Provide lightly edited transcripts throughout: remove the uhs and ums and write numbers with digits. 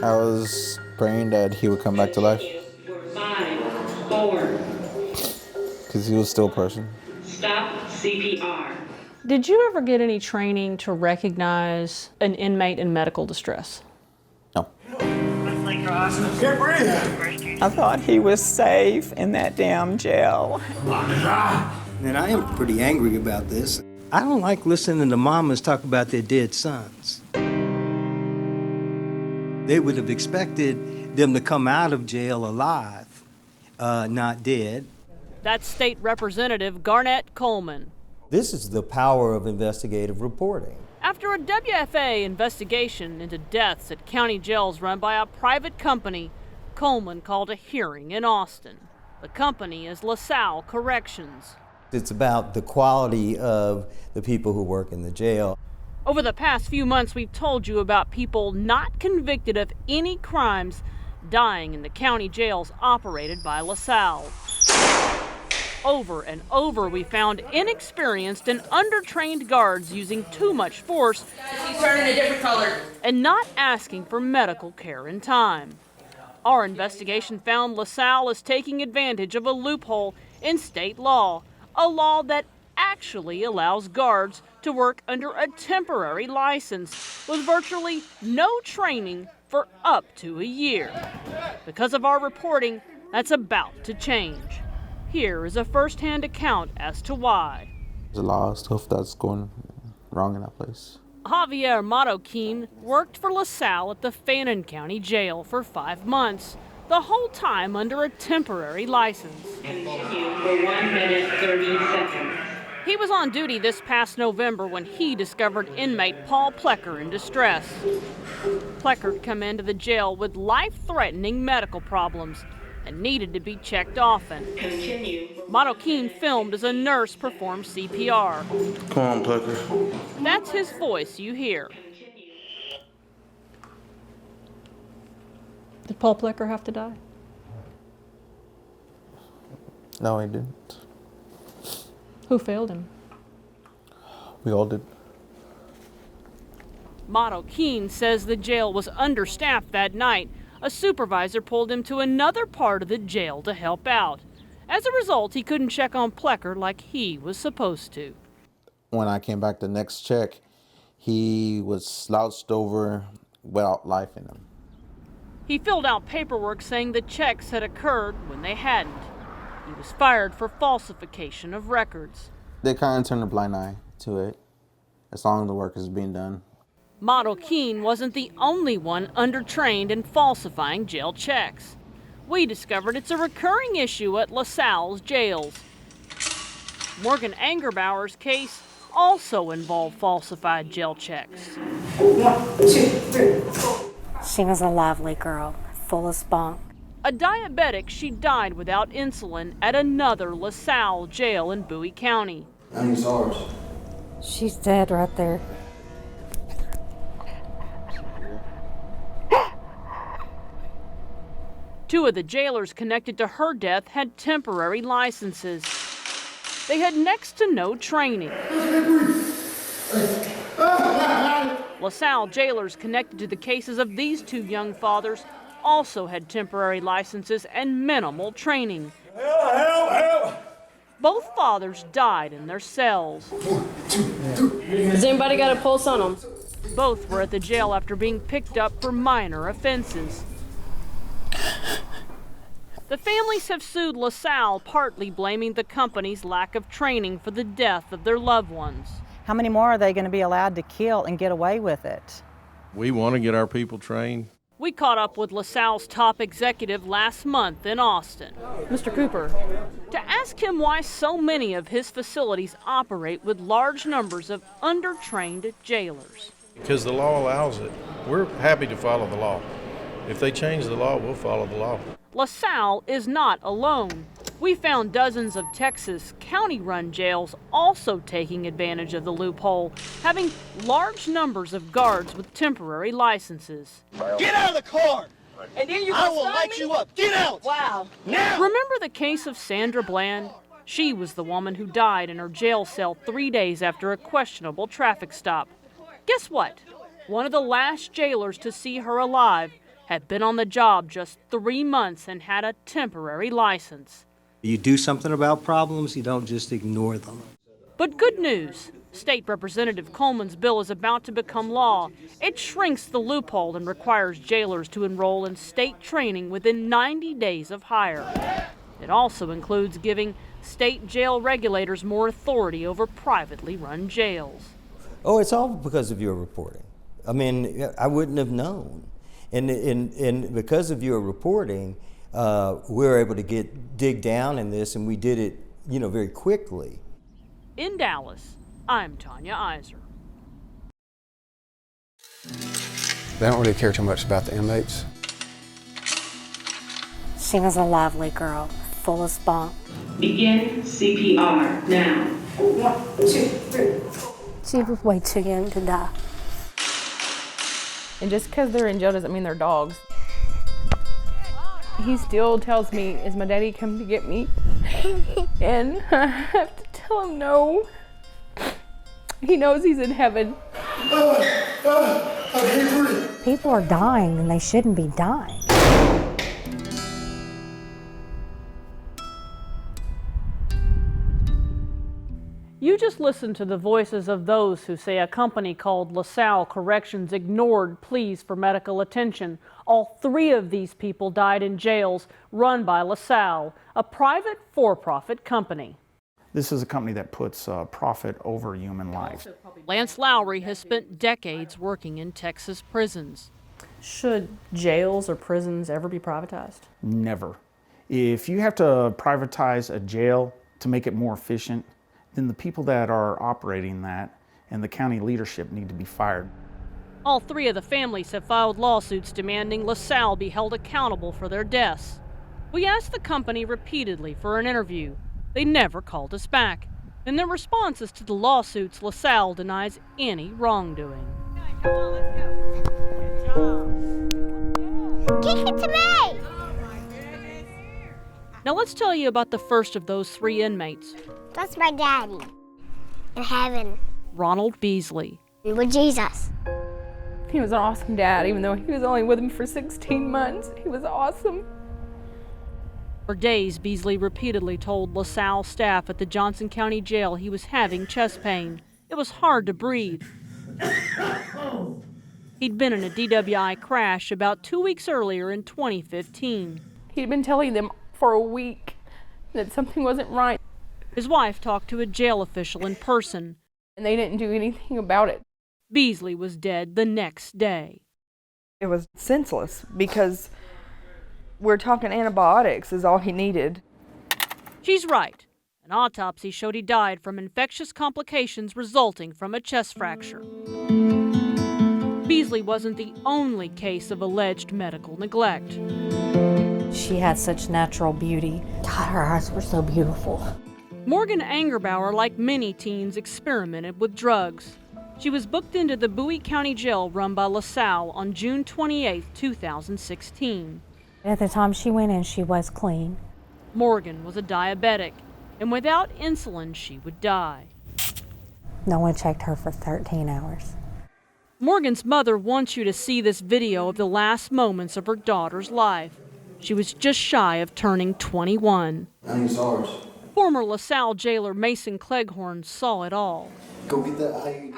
I was praying that he would come back to life. 5, 4. Because he was still a person. Stop CPR. Did you ever get any training to recognize an inmate in medical distress? No. Can't breathe. I thought he was safe in that damn jail. And I am pretty angry about this. I don't like listening to mamas talk about their dead sons. They would have expected them to come out of jail alive, not dead. That's State Representative Garnett Coleman. This is the power of investigative reporting. After a WFA investigation into deaths at county jails run by a private company, Coleman called a hearing in Austin. The company is LaSalle Corrections. It's about the quality of the people who work in the jail. Over the past few months, we've told you about people not convicted of any crimes dying in the county jails operated by LaSalle. Over and over, we found inexperienced and undertrained guards using too much force. He's turning a different color. And not asking for medical care in time. Our investigation found LaSalle is taking advantage of a loophole in state law, a law that actually allows guards to work under a temporary license with virtually no training for up to a year. Because of our reporting, that's about to change. Here is a first-hand account as to why. There's a lot of stuff that's going wrong in that place. Javier Marroquin worked for LaSalle at the Fannin County Jail for 5 months, the whole time under a temporary license. Continue for 1 minute 30 seconds. He was on duty this past November when he discovered inmate Paul Plecker in distress. Plecker had come into the jail with life-threatening medical problems and needed to be checked often. Continue. Marroquin filmed as a nurse performed CPR. Come on, Plucker. That's his voice you hear. Did Paul Plecker have to die? No, he didn't. Who failed him? We all did. Marroquin says the jail was understaffed that night. A supervisor pulled him to another part of the jail to help out. As a result, he couldn't check on Plecker like he was supposed to. When I came back the next check, he was slouched over without life in him. He filled out paperwork saying the checks had occurred when they hadn't. He was fired for falsification of records. They kind of turned a blind eye to it, as long as the work is being done. Marroquin wasn't the only one undertrained in falsifying jail checks. We discovered it's a recurring issue at LaSalle's jails. Morgan Angerbauer's case also involved falsified jail checks. 1, 2, 3, 4. She was a lovely girl, full of spunk. A diabetic, she died without insulin at another LaSalle jail in Bowie County. How many SARS? She's dead right there. Two of the jailers connected to her death had temporary licenses. They had next to no training. LaSalle jailers connected to the cases of these two young fathers also had temporary licenses and minimal training. Help! Both fathers died in their cells. Has anybody got a pulse on them? Both were at the jail after being picked up for minor offenses. The families have sued LaSalle, partly blaming the company's lack of training for the death of their loved ones. How many more are they going to be allowed to kill and get away with it? We want to get our people trained. We caught up with LaSalle's top executive last month in Austin, Mr. Cooper. to ask him why so many of his facilities operate with large numbers of undertrained jailers. Because the law allows it. We're happy to follow the law. If they change the law, we'll follow the law. LaSalle is not alone. We found dozens of Texas county-run jails also taking advantage of the loophole, having large numbers of guards with temporary licenses. Get out of the car! And then I will light you up! Get out! Wow. Now! Remember the case of Sandra Bland? She was the woman who died in her jail cell 3 days after a questionable traffic stop. Guess what? One of the last jailers to see her alive had been on the job just 3 months and had a temporary license. You do something about problems, you don't just ignore them. But good news. State Representative Coleman's bill is about to become law. It shrinks the loophole and requires jailers to enroll in state training within 90 days of hire. It also includes giving state jail regulators more authority over privately run jails. Oh, it's all because of your reporting. I mean, I wouldn't have known. And because of your reporting, we were able to dig down in this, and we did it, very quickly. In Dallas, I'm Tanya Iser. They don't really care too much about the inmates. She was a lovely girl, full of spunk. Begin CPR now. 1, 2, 3. She was way too young to die. And just because they're in jail doesn't mean they're dogs. He still tells me, is my daddy coming to get me? And I have to tell him no. He knows he's in heaven. People are dying and they shouldn't be dying. You just listened to the voices of those who say a company called LaSalle Corrections ignored pleas for medical attention. All 3 of these people died in jails run by LaSalle, a private for-profit company. This is a company that puts profit over human life. Lance Lowry has spent decades working in Texas prisons. Should jails or prisons ever be privatized? Never. If you have to privatize a jail to make it more efficient, then the people that are operating that and the county leadership need to be fired. All 3 of the families have filed lawsuits demanding LaSalle be held accountable for their deaths. We asked the company repeatedly for an interview. They never called us back. In their responses to the lawsuits, LaSalle denies any wrongdoing. Come on, let's go. Good job. Kick it to me! Now let's tell you about the first of those 3 inmates. That's my daddy in heaven. Ronald Beasley. With Jesus. He was an awesome dad, even though he was only with him for 16 months. He was awesome. For days, Beasley repeatedly told LaSalle staff at the Johnson County Jail he was having chest pain. It was hard to breathe. He'd been in a DWI crash about 2 weeks earlier in 2015. He'd been telling them for a week that something wasn't right. His wife talked to a jail official in person. And they didn't do anything about it. Beasley was dead the next day. It was senseless because we're talking antibiotics is all he needed. She's right. An autopsy showed he died from infectious complications resulting from a chest fracture. Beasley wasn't the only case of alleged medical neglect. She had such natural beauty. God, her eyes were so beautiful. Morgan Angerbauer, like many teens, experimented with drugs. She was booked into the Bowie County Jail run by LaSalle on June 28, 2016. At the time she went in, she was clean. Morgan was a diabetic, and without insulin, she would die. No one checked her for 13 hours. Morgan's mother wants you to see this video of the last moments of her daughter's life. She was just shy of turning 21. I need ours. Former LaSalle jailer Mason Cleghorn saw it all. Go get that.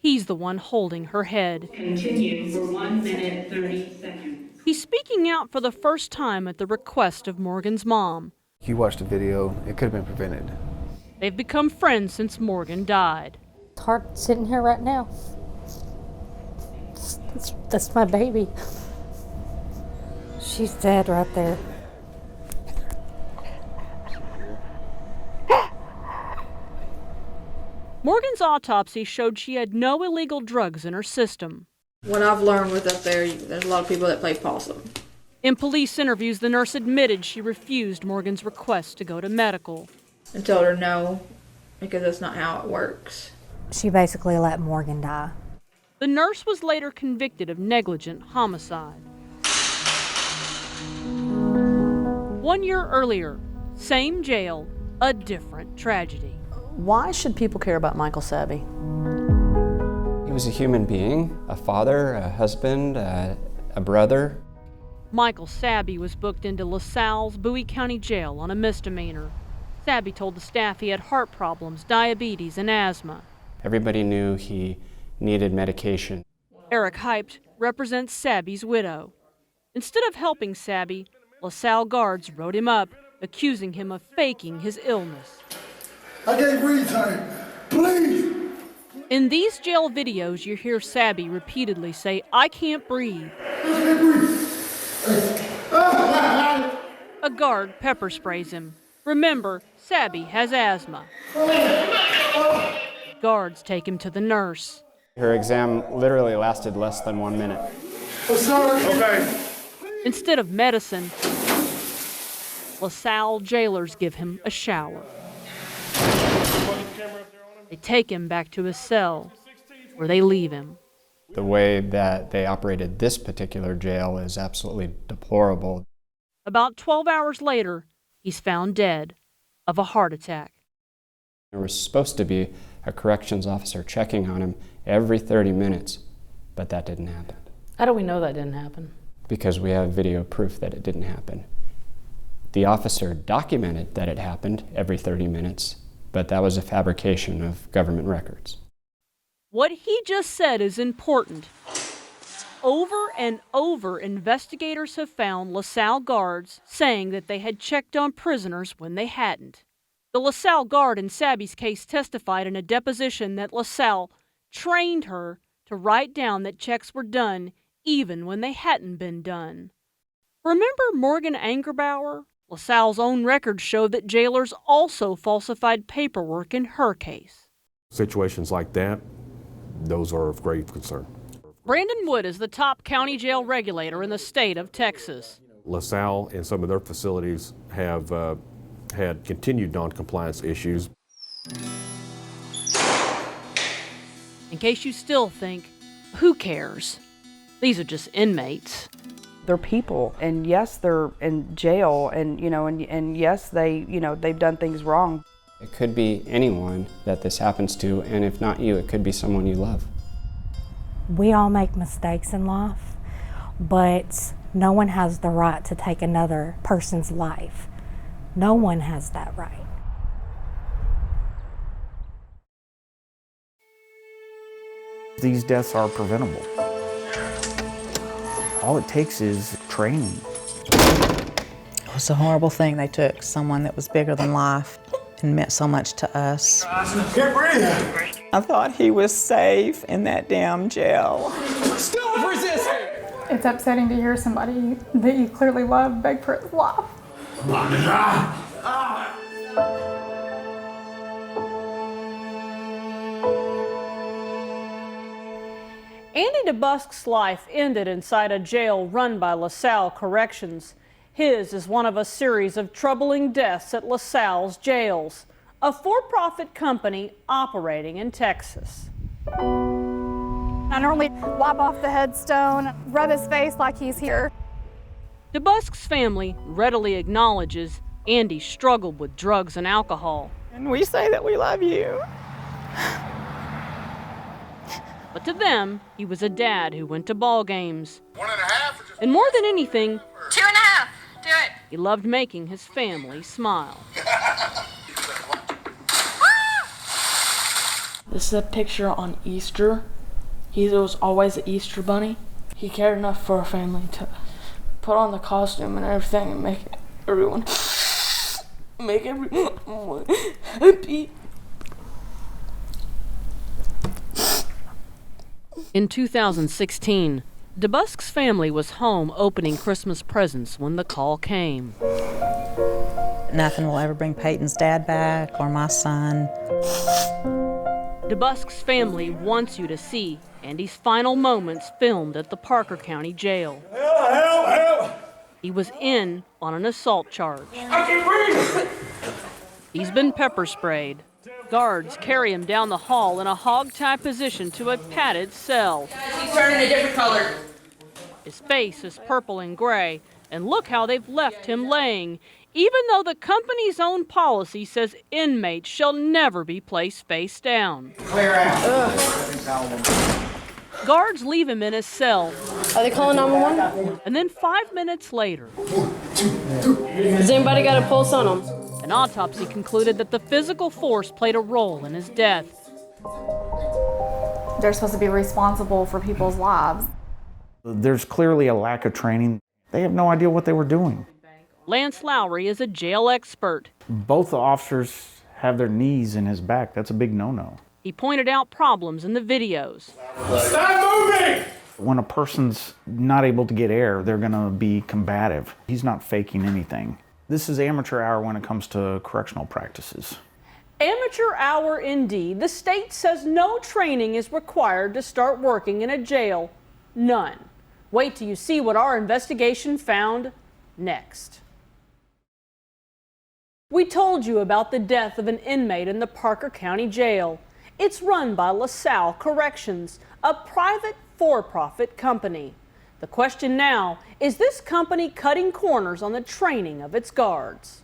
He's the one holding her head. Continue for 1 minute 30 seconds. He's speaking out for the first time at the request of Morgan's mom. You watched the video, it could have been prevented. They've become friends since Morgan died. It's hard sitting here right now. That's my baby. She's dead right there. Morgan's autopsy showed she had no illegal drugs in her system. What I've learned with up there's a lot of people that play possum. In police interviews, the nurse admitted she refused Morgan's request to go to medical. I told her no, because that's not how it works. She basically let Morgan die. The nurse was later convicted of negligent homicide. 1 year earlier, same jail, a different tragedy. Why should people care about Michael Sabby? He was a human being, a father, a husband, a a brother. Michael Sabby was booked into LaSalle's Bowie County Jail on a misdemeanor. Sabby told the staff he had heart problems, diabetes, and asthma. Everybody knew he needed medication. Eric Hypt represents Sabby's widow. Instead of helping Sabby, LaSalle guards wrote him up, accusing him of faking his illness. I can't breathe, honey. Please. In these jail videos, you hear Sabby repeatedly say, "I can't breathe." A guard pepper sprays him. Remember, Sabby has asthma. Guards take him to the nurse. Her exam literally lasted less than 1 minute. I'm sorry. Okay. Instead of medicine, LaSalle jailers give him a shower. They take him back to his cell, where they leave him. The way that they operated this particular jail is absolutely deplorable. About 12 hours later, he's found dead of a heart attack. There was supposed to be a corrections officer checking on him every 30 minutes, but that didn't happen. How do we know that didn't happen? Because we have video proof that it didn't happen. The officer documented that it happened every 30 minutes, but that was a fabrication of government records. What he just said is important. Over and over, investigators have found LaSalle guards saying that they had checked on prisoners when they hadn't. The LaSalle guard in Sabby's case testified in a deposition that LaSalle trained her to write down that checks were done even when they hadn't been done. Remember Morgan Angerbauer? LaSalle's own records show that jailers also falsified paperwork in her case. Situations like that, those are of grave concern. Brandon Wood is the top county jail regulator in the state of Texas. LaSalle and some of their facilities have had continued non-compliance issues. In case you still think, who cares? These are just inmates. They're people, and yes, they're in jail, and and yes, they've done things wrong. It could be anyone that this happens to, and if not you, it could be someone you love. We all make mistakes in life, but no one has the right to take another person's life. No one has that right. These deaths are preventable. All it takes is training. It was a horrible thing. They took someone that was bigger than life and meant so much to us. Can't breathe. I thought he was safe in that damn jail. Stop resisting. It's upsetting to hear somebody that you clearly love beg for his life. Andy DeBusk's life ended inside a jail run by LaSalle Corrections. His is one of a series of troubling deaths at LaSalle's jails, a for-profit company operating in Texas. I normally wipe off the headstone, rub his face like he's here. DeBusk's family readily acknowledges Andy struggled with drugs and alcohol. And we say that we love you. But to them, he was a dad who went to ball games. 1.5? And more than anything, 2.5. Do it. he loved making his family smile. This is a picture on Easter. He was always an Easter bunny. He cared enough for our family to put on the costume and everything and make everyone happy. In 2016, DeBusk's family was home opening Christmas presents when the call came. Nothing will ever bring Peyton's dad back or my son. DeBusk's family wants you to see Andy's final moments filmed at the Parker County Jail. Help! He was in on an assault charge. I can't breathe. He's been pepper sprayed. Guards carry him down the hall in a hog-tie position to a padded cell. He's turning a different color. His face is purple and gray, and look how they've left him laying, even though the company's own policy says inmates shall never be placed face down. Clear out. Guards leave him in his cell. Are they calling 911? And then 5 minutes later, Has anybody got a pulse on him? an autopsy concluded that the physical force played a role in his death. They're supposed to be responsible for people's lives. There's clearly a lack of training. They have no idea what they were doing. Lance Lowry is a jail expert. Both the officers have their knees in his back. That's a big no-no. He pointed out problems in the videos. Stop moving! When a person's not able to get air, they're gonna be combative. He's not faking anything. This is amateur hour when it comes to correctional practices. Amateur hour indeed. The state says no training is required to start working in a jail. None. Wait till you see what our investigation found next. We told you about the death of an inmate in the Parker County Jail. It's run by LaSalle Corrections, a private for-profit company. The question now, is this company cutting corners on the training of its guards?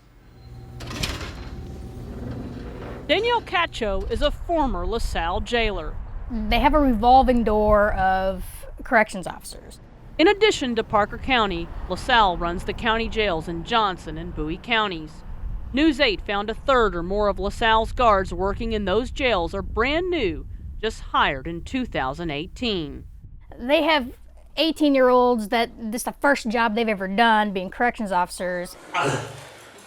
Danielle Cacho is a former LaSalle jailer. They have a revolving door of corrections officers. In addition to Parker County, LaSalle runs the county jails in Johnson and Bowie counties. News 8 found a third or more of LaSalle's guards working in those jails are brand new, just hired in 2018. They have 18-year-olds that this is the first job they've ever done being corrections officers.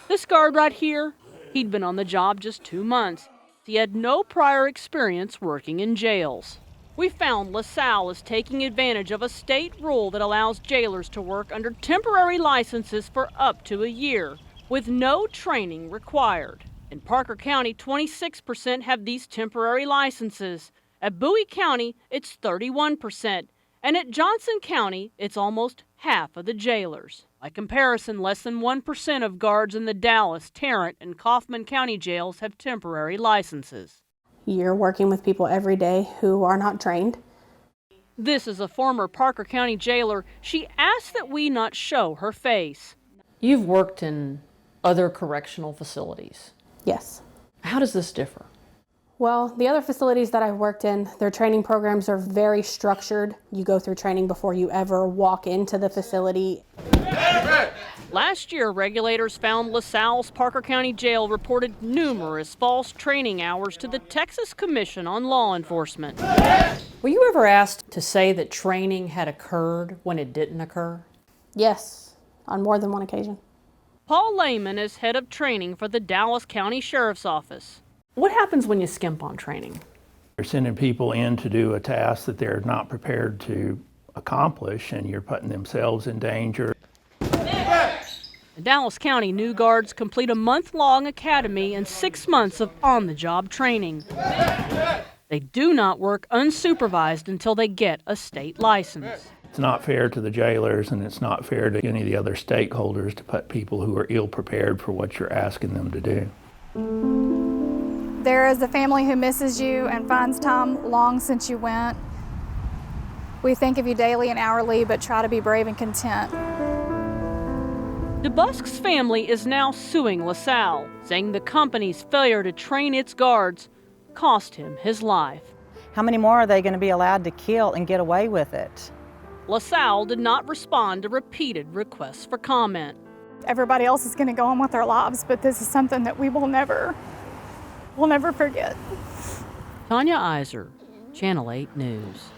This guard right here, he'd been on the job just 2 months. He had no prior experience working in jails. We found LaSalle is taking advantage of a state rule that allows jailers to work under temporary licenses for up to a year, with no training required. In Parker County, 26% have these temporary licenses. At Bowie County, it's 31%. And at Johnson County, it's almost half of the jailers. By comparison, less than 1% of guards in the Dallas, Tarrant, and Kaufman County jails have temporary licenses. You're working with people every day who are not trained. This is a former Parker County jailer. She asked that we not show her face. You've worked in other correctional facilities. Yes. How does this differ? Well, the other facilities that I've worked in, their training programs are very structured. You go through training before you ever walk into the facility. Last year, regulators found LaSalle's Parker County Jail reported numerous false training hours to the Texas Commission on Law Enforcement. Were you ever asked to say that training had occurred when it didn't occur? Yes, on more than one occasion. Paul Lehman is head of training for the Dallas County Sheriff's Office. What happens when you skimp on training? You're sending people in to do a task that they're not prepared to accomplish, and you're putting themselves in danger. The Dallas County new guards complete a month-long academy and 6 months of on-the-job training. They do not work unsupervised until they get a state license. It's not fair to the jailers, and it's not fair to any of the other stakeholders to put people who are ill-prepared for what you're asking them to do. There is a family who misses you and finds time long since you went. We think of you daily and hourly, but try to be brave and content. DeBusk's family is now suing LaSalle, saying the company's failure to train its guards cost him his life. How many more are they going to be allowed to kill and get away with it? LaSalle did not respond to repeated requests for comment. Everybody else is going to go on with their lives, but this is something that we'll never forget. Tanya Iser, Channel 8 News.